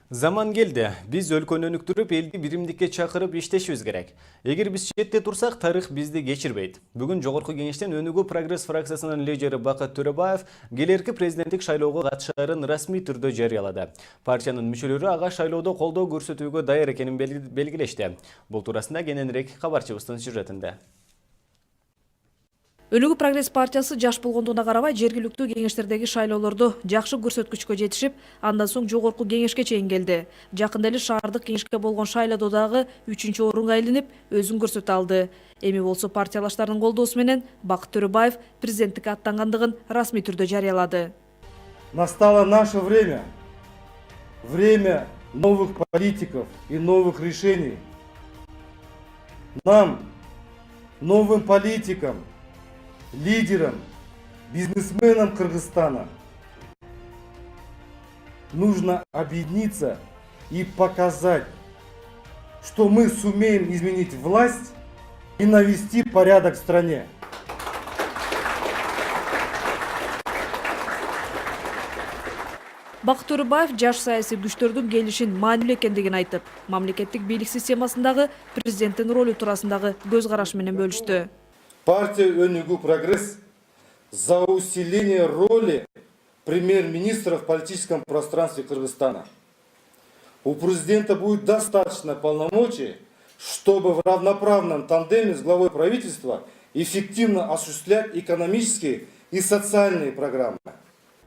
Zaman geldi. Biz өлкөнү өнүктүрүп, элди биримдикке чакырып иштешибиз керек. Эгер биз четте турсак, тарых бизди кечирбейт. Бүгүн Жогорку Кеңештен Өнүгүү Прогресс фракциясынын лидери Бакыт Төрөбаев келерки президенттик шайлоого катышаарын расмий түрдө жарыялады. Партиянын мүчөлөрү ага шайлоодо колдоо көрсөтүүгө даяр экенин белгилешти. Бул туурасында кененирээк кабарчыбыздын сюжетинде. Өнүгүү Прогресс партиясы жаш болгондугуна карабай жергиликтүү кеңештердеги шайлоолорду жакшы көрсөткүчкө жетишип, андан соң жогорку кеңешке чейин келди. Жакында эле шаардык кеңешке болгон шайлоодо дагы 3-орунга айланып, өзүн көрсөтө алды. Эми болсо партиялаштардын колдоосу менен Бакыт Төрөбаев президенттикке аттангандыгын расмий түрдө жарыялады. Настало наше время. Время новых политиков и новых решений. Нам, новым политикам, лидерам, бизнесменам Кыргызстана нужно объединиться и показать, что мы сумеем изменить власть и навести порядок в стране. Бакыт Төрөбаев жаш саясий күчтөрдүн келишин маанилүү экендигин айтып, мамлекеттик бийлик системасындагы президенттин ролу туурасындагы көз карашы менен бөлүштү. Партия Өнүгүү Прогресс за усиление роли премьер-министра в политическом пространстве Кыргызстана. У президента будет достаточно полномочий, чтобы в равноправном тандеме с главой правительства эффективно осуществлять экономические и социальные программы.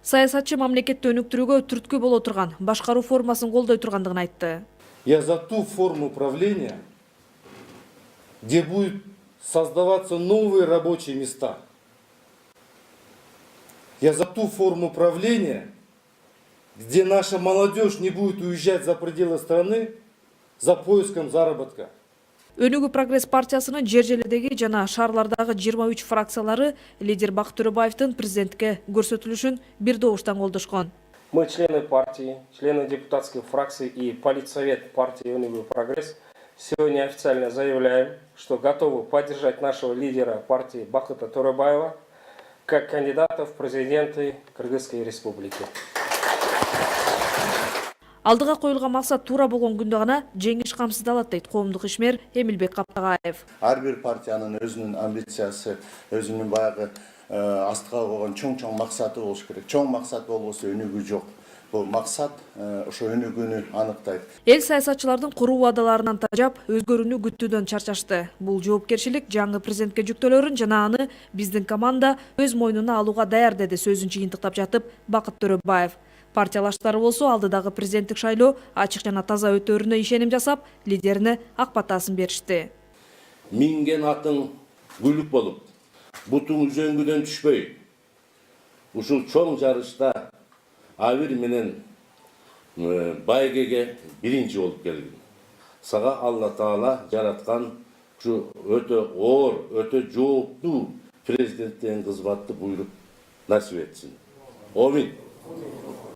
Саясатчы мамлекетти өнүктүрүүгө түрткү боло турган башкаруу формасын колдой тургандыгын айтты. Я за ту форму управления, где будет создаваться новые рабочие места. Я за ту форму управления, где наша молодежь не будет уезжать за пределы страны за поиском заработка. Өнүгүү Прогресс партиясынын жер желедеги жана шаарлардагы 23 фракциялары лидер Бакыт Төрөбаевдин президентке көрсөтүлүшүн бир добуштан колдошкон. Мы, члены партии, члены депутатской фракции и политсовет партии Өнүгүү Прогресс, сегодня официально заявляем, что готовы поддержать нашего лидера партии Бакыта Төрөбаева как кандидата в президенты Кыргызской республики. Алдыга коюлган максат туура болгон күндө гана жеңиш камсыздалат дейт коомдук ишмер Эмилбек Каптагаев. Ар бир партиянын өзүнүн амбициясы, өзүнүн баягы астыга койгон чоң максаты болуш керек. Чоң максат болбосо өнүгүү жок. Бул максат ошо өнүгүүнү аныктайт. Эл саясатчылардын куруу убадаларынан тажап, өзгөрүүнү күтүүдөн чарчашты. Бул жоопкерчилик жаңы президентке жүктөлөрүн жана аны биздин команда өз мойнуна алууга даяр деди сөзүн жыйынтыктап жатып Бакыт Төрөбаев. Партиялаштары болсо алдыдагы президенттик шайлоо ачык жана таза өтөөрүнө ишеним жасап, лидерине ак батасын беришти. Минген атың гүлүк болуп, бутуң үзөңгүдөн түшпөй. Ушул чоң жарышта Авир менен байгеге биринчи болуп келгин. Сага Алла Таала жараткан ушу өтө оор, өтө жооптуу президенттин кызматты буйруп насип этсин. Амин.